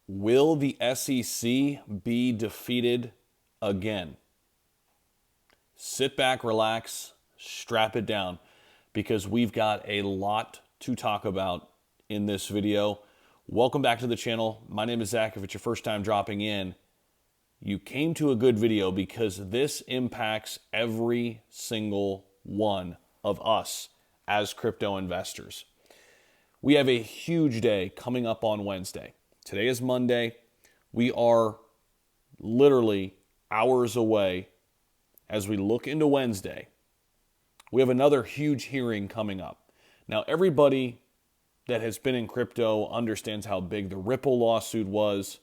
Will the SEC be defeated again? Sit back, relax, strap it down, because we've got a lot to talk about in this video. Welcome back to the channel. My name is Zach. If it's your first time dropping in, you came to a good video because this impacts every single one of us as crypto investors. We have a huge day coming up on Wednesday. Today is Monday. We are literally hours away as we look into Wednesday. We have another huge hearing coming up. Now, everybody that has been in crypto understands how big the Ripple lawsuit was.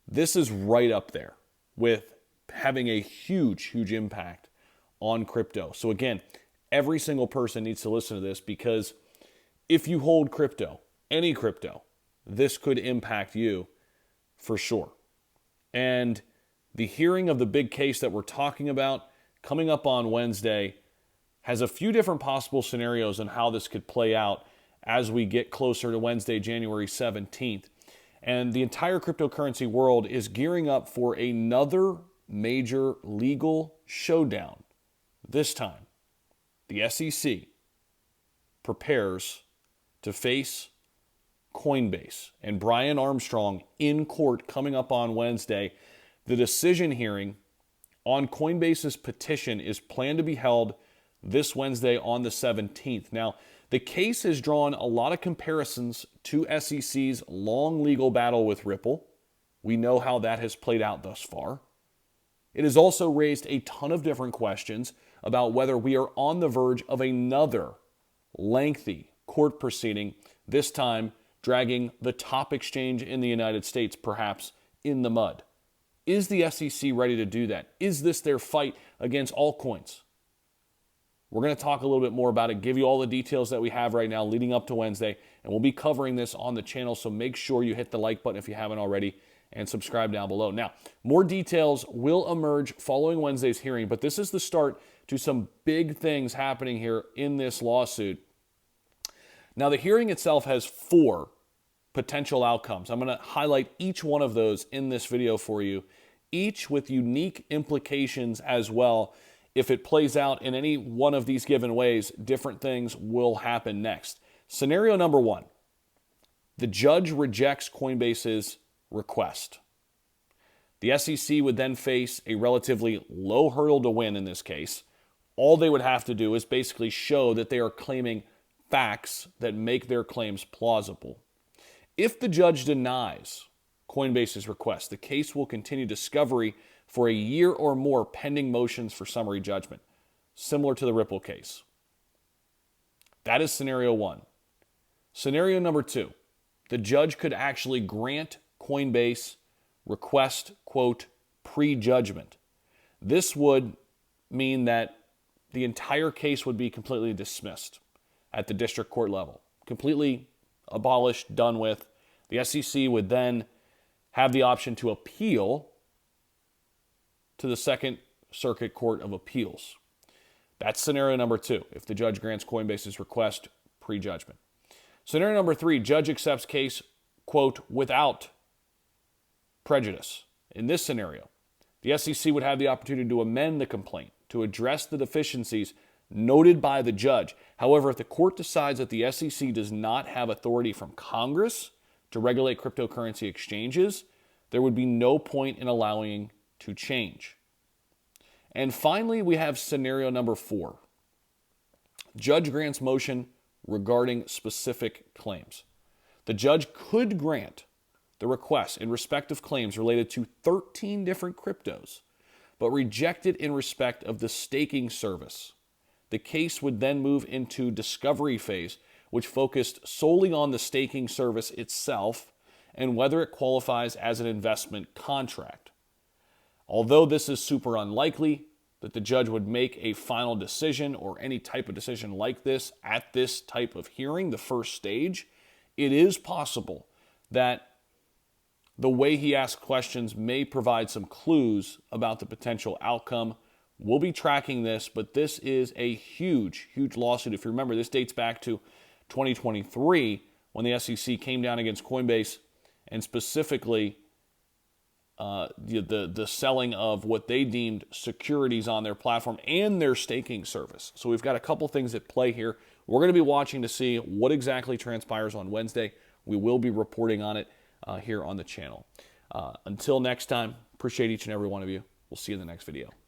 This is right up there with having a huge, huge impact on crypto. So again, every single person needs to listen to this, because if you hold crypto, any crypto, this could impact you for sure. And the hearing of the big case that we're talking about coming up on Wednesday has a few different possible scenarios on how this could play out as we get closer to Wednesday, January 17th. And the entire cryptocurrency world is gearing up for another major legal showdown. This time, the SEC prepares to face Coinbase and Brian Armstrong in court coming up on Wednesday. The decision hearing on Coinbase's petition is planned to be held this Wednesday on the 17th. Now, the case has drawn a lot of comparisons to SEC's long legal battle with Ripple. We know how that has played out thus far. It has also raised a ton of different questions about whether we are on the verge of another lengthy court proceeding, this time dragging the top exchange in the United States perhaps in the mud. Is the SEC ready to do that? Is this their fight against altcoins? We're going to talk a little bit more about it, give you all the details that we have right now leading up to Wednesday, and we'll be covering this on the channel, so make sure you hit the like button if you haven't already and subscribe down below. Now, more details will emerge following Wednesday's hearing, but this is the start to some big things happening here in this lawsuit. Now, the hearing itself has 4 potential outcomes. I'm going to highlight each one of those in this video for you, each with unique implications as well. If it plays out in any one of these given ways, different things will happen next. Scenario number 1, the judge rejects Coinbase's request. The SEC would then face a relatively low hurdle to win in this case. All they would have to do is basically show that they are claiming facts that make their claims plausible. If the judge denies Coinbase's request, the case will continue discovery for a year or more pending motions for summary judgment, similar to the Ripple case. That is scenario 1. Scenario number 2, the judge could actually grant Coinbase request, quote, prejudgment. This would mean that the entire case would be completely dismissed at the district court level, completely abolished, done with. The SEC would then have the option to appeal to the Second Circuit Court of Appeals. That's scenario number 2, if the judge grants Coinbase's request prejudgment. Scenario number 3, judge accepts case, quote, without prejudice. In this scenario, the SEC would have the opportunity to amend the complaint to address the deficiencies noted by the judge. However, if the court decides that the SEC does not have authority from Congress to regulate cryptocurrency exchanges, there would be no point in allowing to change. And finally, we have scenario number 4. Judge grants motion regarding specific claims. The judge could grant the request in respect of claims related to 13 different cryptos, but reject it in respect of the staking service. The case would then move into discovery phase, which focused solely on the staking service itself and whether it qualifies as an investment contract. Although this is super unlikely that the judge would make a final decision or any type of decision like this at this type of hearing, the first stage, it is possible that the way he asks questions may provide some clues about the potential outcome. We'll be tracking this, but this is a huge, huge lawsuit. If you remember, this dates back to 2023 when the SEC came down against Coinbase and specifically the selling of what they deemed securities on their platform and their staking service. So we've got a couple things at play here. We're going to be watching to see what exactly transpires on Wednesday. We will be reporting on it here on the channel. Until next time, appreciate each and every one of you. We'll see you in the next video.